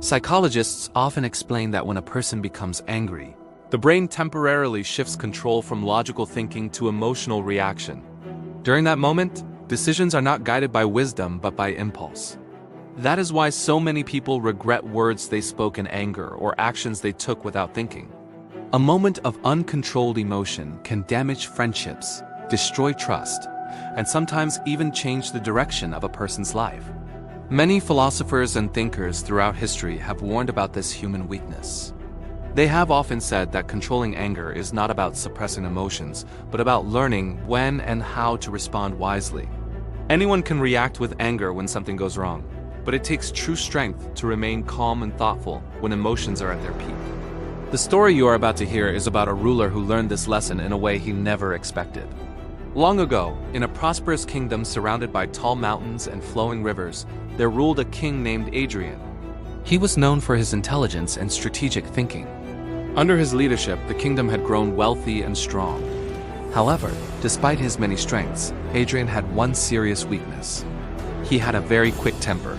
Psychologists often explain that when a person becomes angry, the brain temporarily shifts control from logical thinking to emotional reaction. During that moment, decisions are not guided by wisdom but by impulse. That is why so many people regret words they spoke in anger or actions they took without thinking. A moment of uncontrolled emotion can damage friendships, destroy trust, and sometimes even change the direction of a person's life. Many philosophers and thinkers throughout history have warned about this human weakness. They have often said that controlling anger is not about suppressing emotions, but about learning when and how to respond wisely. Anyone can react with anger when something goes wrong, but it takes true strength to remain calm and thoughtful when emotions are at their peak. The story you are about to hear is about a ruler who learned this lesson in a way he never expected. Long ago, in a prosperous kingdom surrounded by tall mountains and flowing rivers, there ruled a king named Adrian. He was known for his intelligence and strategic thinking. Under his leadership, the kingdom had grown wealthy and strong. However, despite his many strengths, Adrian had one serious weakness. He had a very quick temper.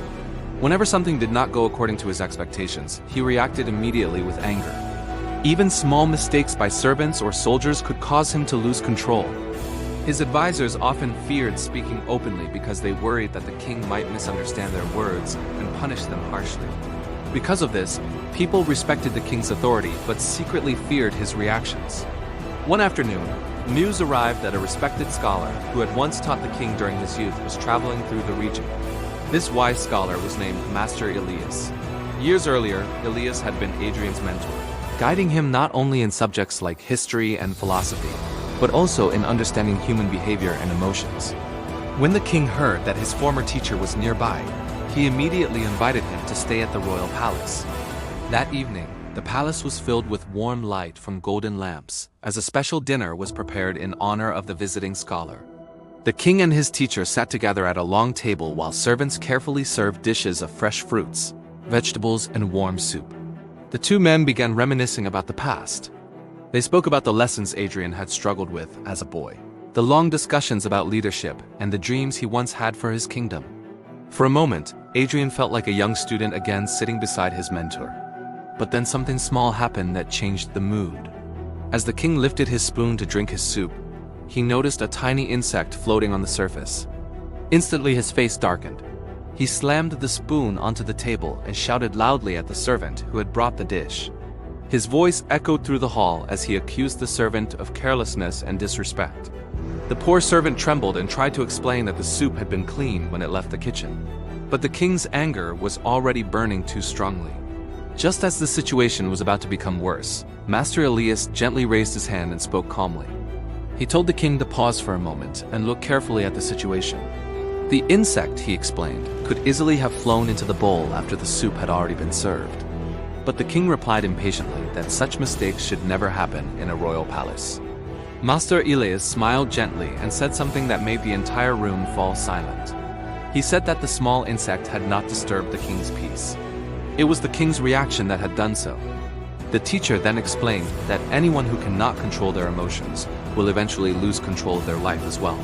Whenever something did not go according to his expectations, he reacted immediately with anger. Even small mistakes by servants or soldiers could cause him to lose control. His advisors often feared speaking openly because they worried that the king might misunderstand their words and punish them harshly. Because of this, people respected the king's authority but secretly feared his reactions. One afternoon, news arrived that a respected scholar who had once taught the king during his youth was traveling through the region. This wise scholar was named Master Elias. Years earlier, Elias had been Adrian's mentor, guiding him not only in subjects like history and philosophy, but also in understanding human behavior and emotions. When the king heard that his former teacher was nearby, he immediately invited him to stay at the royal palace. That evening, the palace was filled with warm light from golden lamps, as a special dinner was prepared in honor of the visiting scholar. The king and his teacher sat together at a long table while servants carefully served dishes of fresh fruits, vegetables, and warm soup. The two men began reminiscing about the past. They spoke about the lessons Adrian had struggled with as a boy, the long discussions about leadership, and the dreams he once had for his kingdom. For a moment, Adrian felt like a young student again sitting beside his mentor. But then something small happened that changed the mood. As the king lifted his spoon to drink his soup, he noticed a tiny insect floating on the surface. Instantly his face darkened. He slammed the spoon onto the table and shouted loudly at the servant who had brought the dish. His voice echoed through the hall as he accused the servant of carelessness and disrespect. The poor servant trembled and tried to explain that the soup had been clean when it left the kitchen. But the king's anger was already burning too strongly. Just as the situation was about to become worse, Master Elias gently raised his hand and spoke calmly. He told the king to pause for a moment and look carefully at the situation. The insect, he explained, could easily have flown into the bowl after the soup had already been served. But the king replied impatiently that such mistakes should never happen in a royal palace. Master Elias smiled gently and said something that made the entire room fall silent. He said that the small insect had not disturbed the king's peace. It was the king's reaction that had done so. The teacher then explained that anyone who cannot control their emotions will eventually lose control of their life as well.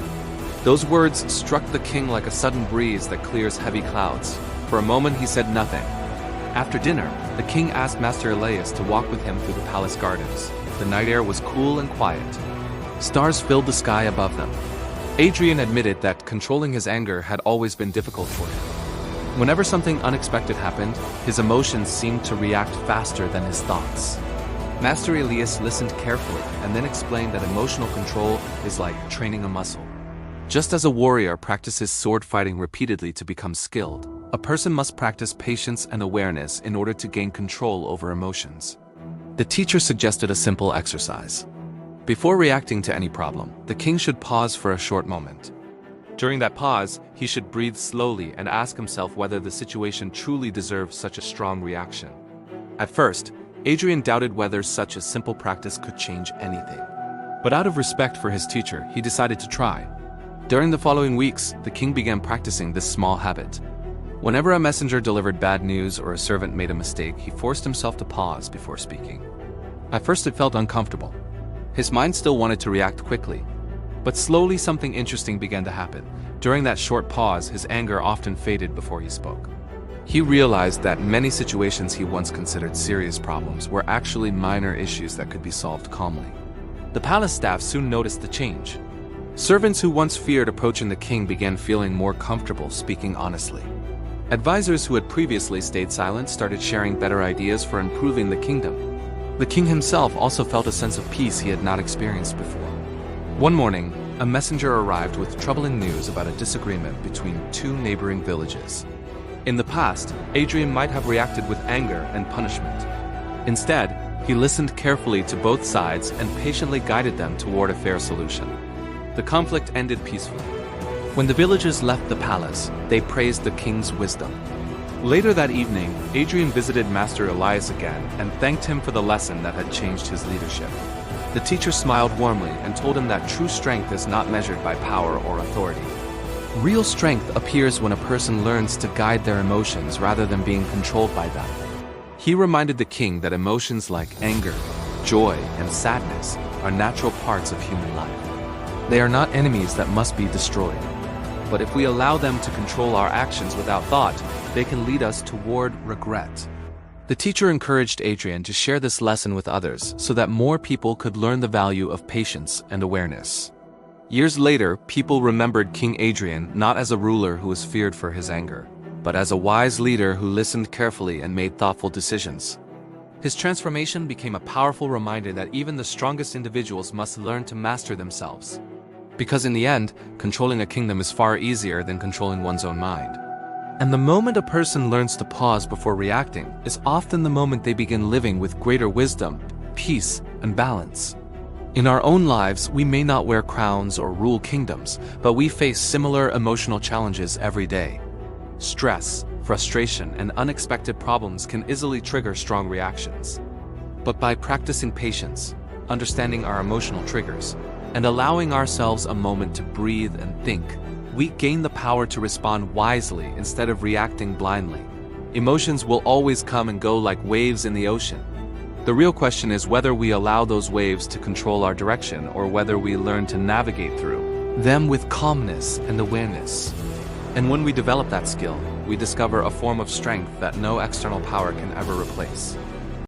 Those words struck the king like a sudden breeze that clears heavy clouds. For a moment he said nothing. After dinner, the king asked Master Elias to walk with him through the palace gardens. The night air was cool and quiet. Stars filled the sky above them. Adrian admitted that controlling his anger had always been difficult for him. Whenever something unexpected happened, his emotions seemed to react faster than his thoughts. Master Elias listened carefully and then explained that emotional control is like training a muscle. Just as a warrior practices sword fighting repeatedly to become skilled, a person must practice patience and awareness in order to gain control over emotions. The teacher suggested a simple exercise. Before reacting to any problem, the king should pause for a short moment. During that pause, he should breathe slowly and ask himself whether the situation truly deserves such a strong reaction. At first, Adrian doubted whether such a simple practice could change anything. But out of respect for his teacher, he decided to try. During the following weeks, the king began practicing this small habit. Whenever a messenger delivered bad news or a servant made a mistake, he forced himself to pause before speaking. At first it felt uncomfortable. His mind still wanted to react quickly. But slowly something interesting began to happen. During that short pause, his anger often faded before he spoke. He realized that many situations he once considered serious problems were actually minor issues that could be solved calmly. The palace staff soon noticed the change. Servants who once feared approaching the king began feeling more comfortable speaking honestly. Advisors who had previously stayed silent started sharing better ideas for improving the kingdom. The king himself also felt a sense of peace he had not experienced before. One morning, a messenger arrived with troubling news about a disagreement between two neighboring villages. In the past, Adrian might have reacted with anger and punishment. Instead, he listened carefully to both sides and patiently guided them toward a fair solution. The conflict ended peacefully. When the villagers left the palace, they praised the king's wisdom. Later that evening, Adrian visited Master Elias again and thanked him for the lesson that had changed his leadership. The teacher smiled warmly and told him that true strength is not measured by power or authority. Real strength appears when a person learns to guide their emotions rather than being controlled by them. He reminded the king that emotions like anger, joy, and sadness are natural parts of human life. They are not enemies that must be destroyed. But if we allow them to control our actions without thought, they can lead us toward regret. The teacher encouraged Adrian to share this lesson with others so that more people could learn the value of patience and awareness. Years later, people remembered King Adrian not as a ruler who was feared for his anger, but as a wise leader who listened carefully and made thoughtful decisions. His transformation became a powerful reminder that even the strongest individuals must learn to master themselves. Because in the end, controlling a kingdom is far easier than controlling one's own mind. And the moment a person learns to pause before reacting is often the moment they begin living with greater wisdom, peace, and balance. In our own lives, we may not wear crowns or rule kingdoms, but we face similar emotional challenges every day. Stress, frustration, and unexpected problems can easily trigger strong reactions. But by practicing patience, understanding our emotional triggers, and allowing ourselves a moment to breathe and think, we gain the power to respond wisely instead of reacting blindly. Emotions will always come and go like waves in the ocean. The real question is whether we allow those waves to control our direction or whether we learn to navigate through them with calmness and awareness. And when we develop that skill, we discover a form of strength that no external power can ever replace.